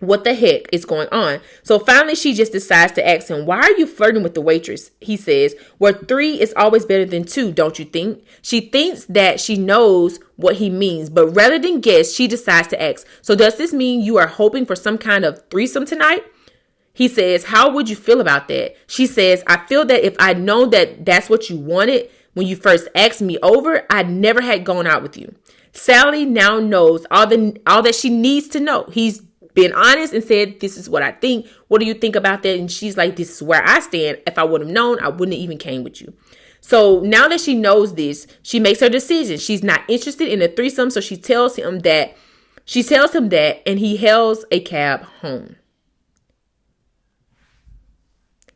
What the heck is going on? So finally, she just decides to ask him, why are you flirting with the waitress? He says, well, 3 is always better than 2, don't you think? She thinks that she knows what he means, but rather than guess, she decides to ask, so does this mean you are hoping for some kind of threesome tonight? He says, how would you feel about that? She says, I feel that if I'd known that that's what you wanted when you first asked me over, I'd never had gone out with you. Sally now knows all that she needs to know. He's been honest and said, this is what I think. What do you think about that? And she's like, this is where I stand. If I would have known, I wouldn't have even came with you. So now that she knows this, she makes her decision. She's not interested in a threesome. So she tells him that, and he hails a cab home.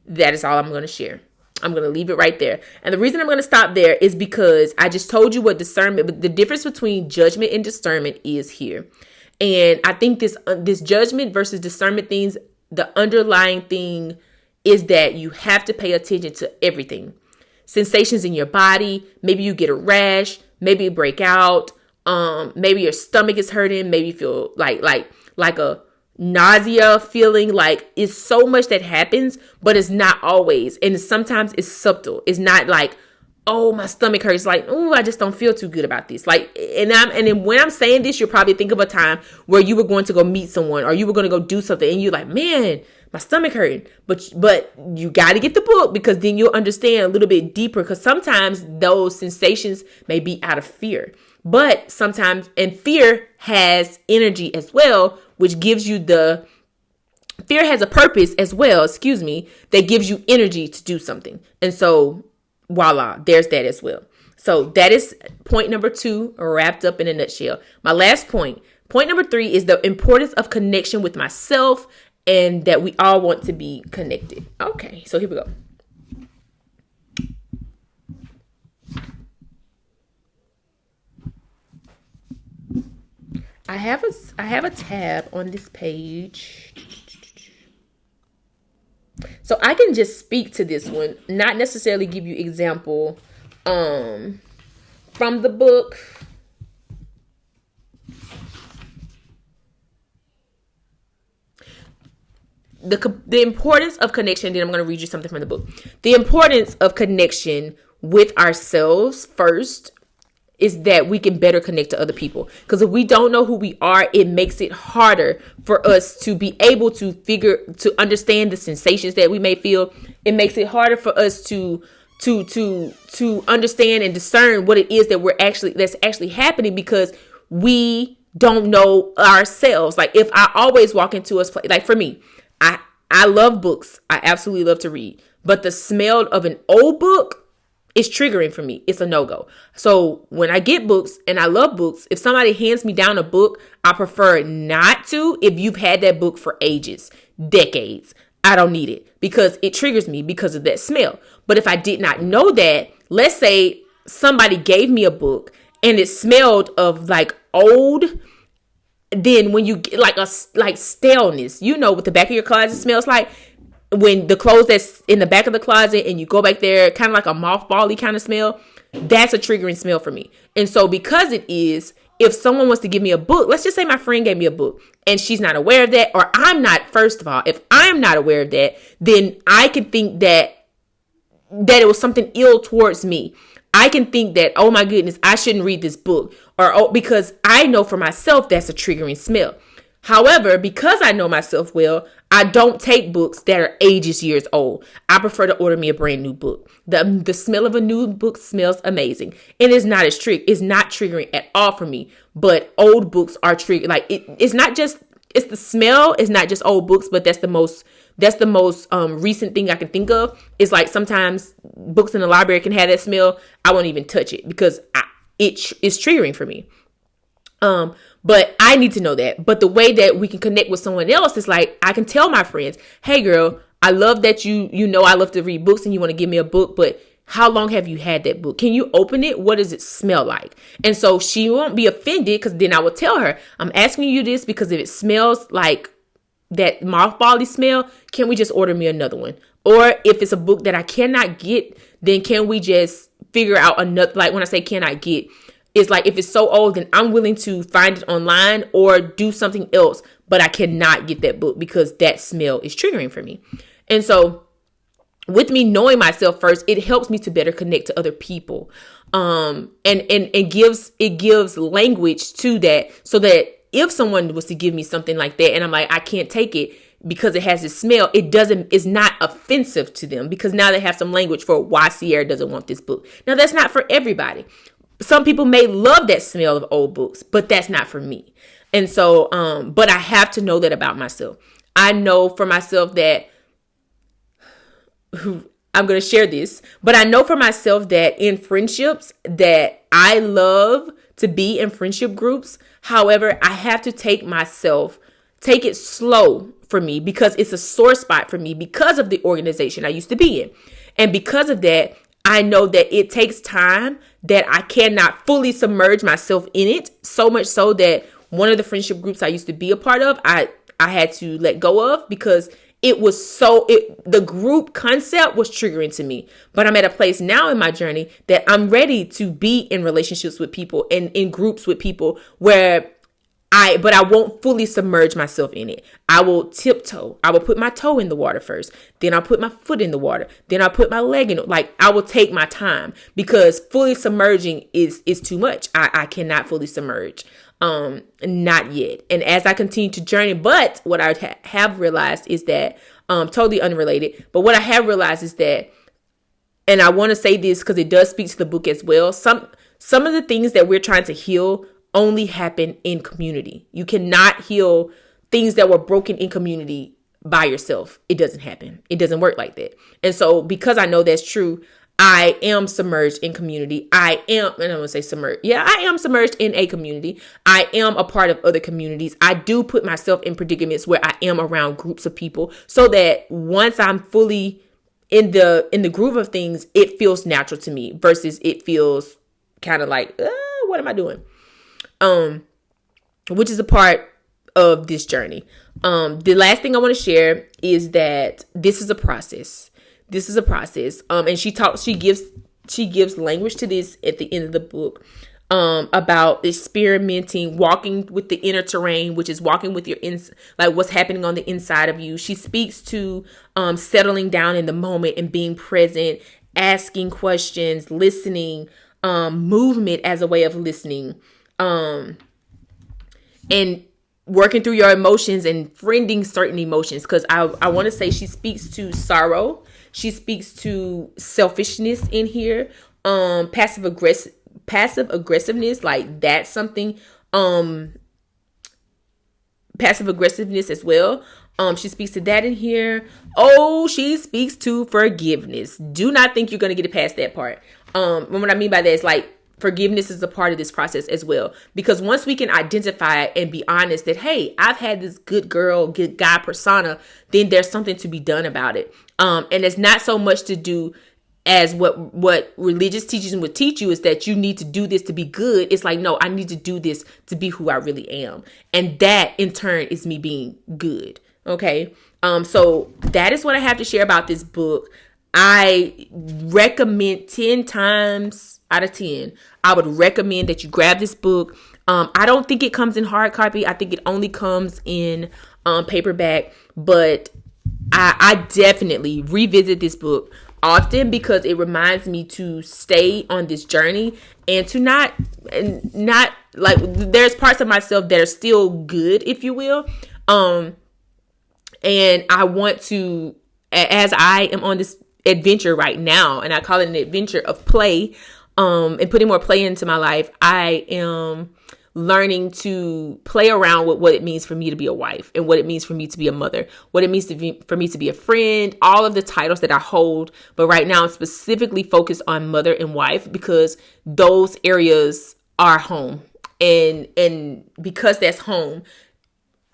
That is all I'm going to share. I'm going to leave it right there. And the reason I'm going to stop there is because I just told you what discernment, but the difference between judgment and discernment is here. And I think this judgment versus discernment things, the underlying thing is that you have to pay attention to everything. Sensations in your body. Maybe you get a rash. Maybe you break out. Maybe your stomach is hurting. Maybe you feel like a nausea feeling. Like it's so much that happens, but it's not always. And sometimes it's subtle. It's not like, oh, my stomach hurts. Like, oh, I just don't feel too good about this. Like, and then when I'm saying this, you'll probably think of a time where you were going to go meet someone or you were going to go do something and you're like, man, my stomach hurting. But you got to get the book because then you'll understand a little bit deeper, because sometimes those sensations may be out of fear. But sometimes, and fear has energy as well, which gives you fear has a purpose as well, that gives you energy to do something. And so voila, there's that as well. So that is point number 2 wrapped up in a nutshell. My last point number 3 is the importance of connection with myself and that we all want to be connected. Okay, so here we go. I have a tab on this page. So I can just speak to this one, not necessarily give you example from the book. The importance of connection, then I'm going to read you something from the book. The importance of connection with ourselves first is that we can better connect to other people. Because if we don't know who we are, it makes it harder for us to be able to understand the sensations that we may feel. It makes it harder for us to understand and discern what it is that that's actually happening, because we don't know ourselves. Like if I always walk into a place, like for me, I love books. I absolutely love to read. But the smell of an old book is triggering for me. It's a no-go. So when I get books, and I love books, if somebody hands me down a book, I prefer not to if you've had that book for ages, decades. I don't need it because it triggers me because of that smell. But if I did not know that, let's say somebody gave me a book and it smelled of like old, then when you get like staleness, you know what the back of your closet smells like, when the clothes that's in the back of the closet and you go back there, kind of like a mothball-y kind of smell, that's a triggering smell for me. And so because it is, if someone wants to give me a book, let's just say my friend gave me a book and she's not aware of that, or I'm not, first of all, if I'm not aware of that, then I can think that it was something ill towards me. I can think that, oh my goodness, I shouldn't read this book, or because I know for myself that's a triggering smell. However, because I know myself well, I don't take books that are ages years old. I prefer to order me a brand new book. The smell of a new book smells amazing, and it's not triggering at all for me. But old books are triggering. Like it's not just, it's the smell. It's not just old books, but that's the most recent thing I can think of. Is like sometimes books in the library can have that smell. I won't even touch it because it's triggering for me. But I need to know that. But the way that we can connect with someone else is like, I can tell my friends, hey girl, I love that you know I love to read books and you want to give me a book, but how long have you had that book? Can you open it? What does it smell like? And so she won't be offended, because then I will tell her, I'm asking you this because if it smells like that mothball-y smell, can we just order me another one? Or if it's a book that I cannot get, then can we just figure out another, like when I say cannot get, it's like if it's so old, then I'm willing to find it online or do something else, but I cannot get that book because that smell is triggering for me. And so with me knowing myself first, it helps me to better connect to other people. And it gives language to that, so that if someone was to give me something like that and I'm like, I can't take it because it has this smell, it's not offensive to them, because now they have some language for why Sierra doesn't want this book. Now that's not for everybody. Some people may love that smell of old books, but that's not for me. And so, but I have to know that about myself. I know for myself that I'm going to share this, but I know for myself that in friendships that I love to be in friendship groups. However, I have to take it slow for me, because it's a sore spot for me because of the organization I used to be in. And because of that, I know that it takes time, that I cannot fully submerge myself in it, so much so that one of the friendship groups I used to be a part of, I had to let go of, because the group concept was triggering to me. But I'm at a place now in my journey that I'm ready to be in relationships with people and in groups with people but I won't fully submerge myself in it. I will tiptoe. I will put my toe in the water first. Then I'll put my foot in the water. Then I'll put my leg in it. Like, I will take my time, because fully submerging is too much. I cannot fully submerge. Not yet. And as I continue to journey, but what I have realized is that, totally unrelated, but what I have realized is that, and I want to say this because it does speak to the book as well. Some of the things that we're trying to heal only happen in community. You cannot heal things that were broken in community by yourself. It doesn't happen. It doesn't work like that. And so because I know that's true, I am submerged in community. I don't want to say submerged. Yeah, I am submerged in a community. I am a part of other communities. I do put myself in predicaments where I am around groups of people so that once I'm fully in the groove of things, it feels natural to me versus it feels kind of like, what am I doing? Which is a part of this journey. The last thing I want to share is that this is a process. This is a process. And she gives language to this at the end of the book, about experimenting, walking with the inner terrain, which is walking with your like what's happening on the inside of you. She speaks to settling down in the moment and being present, asking questions, listening, movement as a way of listening, and working through your emotions and friending certain emotions. Because I want to say she speaks to sorrow. She speaks to selfishness in here. Passive aggressiveness, like that's something. Passive aggressiveness as well. She speaks to that in here. Oh, she speaks to forgiveness. Do not think you're going to get it past that part. And what I mean by that is like forgiveness is a part of this process as well. Because once we can identify and be honest that, hey, I've had this good girl, good guy persona, then there's something to be done about it. And it's not so much to do as what religious teaching would teach you is that you need to do this to be good. It's like, no, I need to do this to be who I really am. And that in turn is me being good. Okay. So that is what I have to share about this book. I recommend 10 times out of 10. I would recommend that you grab this book. I don't think it comes in hard copy. I think it only comes in paperback, but I definitely revisit this book often because it reminds me to stay on this journey and to not like there's parts of myself that are still good, if you will. And I want to, as I am on this adventure right now, and I call it an adventure of play, and putting more play into my life, I am learning to play around with what it means for me to be a wife and what it means for me to be a mother, what it means for me to be a friend, all of the titles that I hold. But right now I'm specifically focused on mother and wife because those areas are home. And because that's home,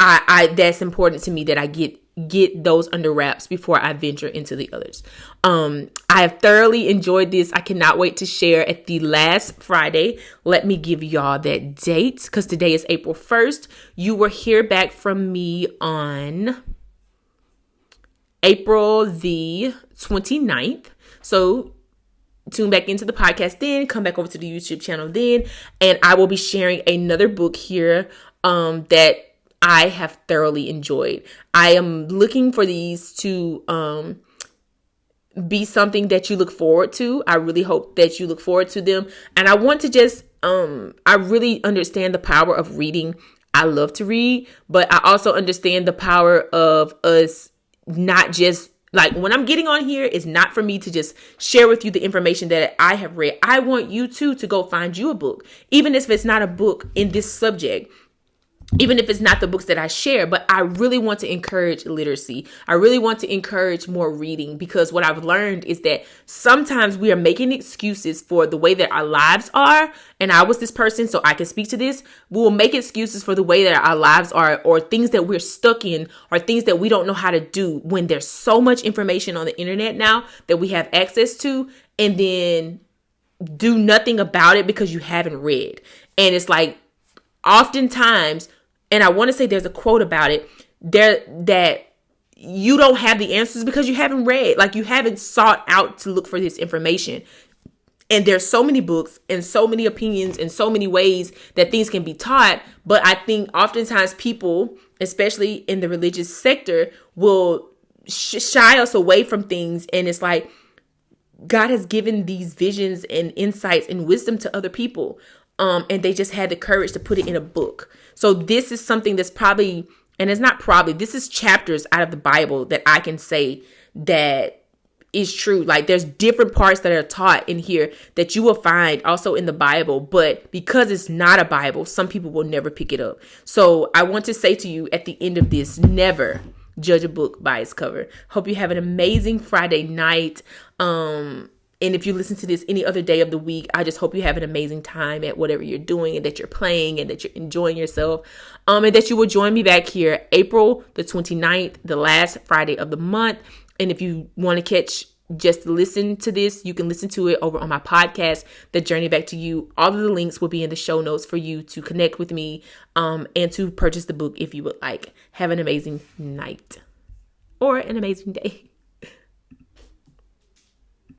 I that's important to me that I get those under wraps before I venture into the others. I have thoroughly enjoyed this. I cannot wait to share at the last Friday. Let me give y'all that date because today is April 1st. You will hear back from me on April the 29th. So tune back into the podcast then, come back over to the YouTube channel then, and I will be sharing another book here that I have thoroughly enjoyed. I am looking for these to be something that you look forward to. I really hope that you look forward to them. And I want to just, I really understand the power of reading. I love to read, but I also understand the power of us not just, like when I'm getting on here, it's not for me to just share with you the information that I have read. I want you to go find you a book, even if it's not a book in this subject. Even if it's not the books that I share, but I really want to encourage literacy. I really want to encourage more reading because what I've learned is that sometimes we are making excuses for the way that our lives are. And I was this person, so I can speak to this. We will make excuses for the way that our lives are or things that we're stuck in or things that we don't know how to do when there's so much information on the internet now that we have access to, and then do nothing about it because you haven't read. And it's like oftentimes, and I want to say there's a quote about it there that you don't have the answers because you haven't read, like you haven't sought out to look for this information. And there's so many books and so many opinions and so many ways that things can be taught. But I think oftentimes people, especially in the religious sector, will shy us away from things. And it's like God has given these visions and insights and wisdom to other people. And they just had the courage to put it in a book. So this is something that's probably, and it's not probably, this is chapters out of the Bible that I can say that is true. Like there's different parts that are taught in here that you will find also in the Bible. But because it's not a Bible, some people will never pick it up. So I want to say to you at the end of this, never judge a book by its cover. Hope you have an amazing Friday night. And if you listen to this any other day of the week, I just hope you have an amazing time at whatever you're doing, and that you're playing, and that you're enjoying yourself. And that you will join me back here April the 29th, the last Friday of the month. And if you want to catch, just listen to this, you can listen to it over on my podcast, The Journey Back to You. All of the links will be in the show notes for you to connect with me and to purchase the book if you would like. Have an amazing night or an amazing day.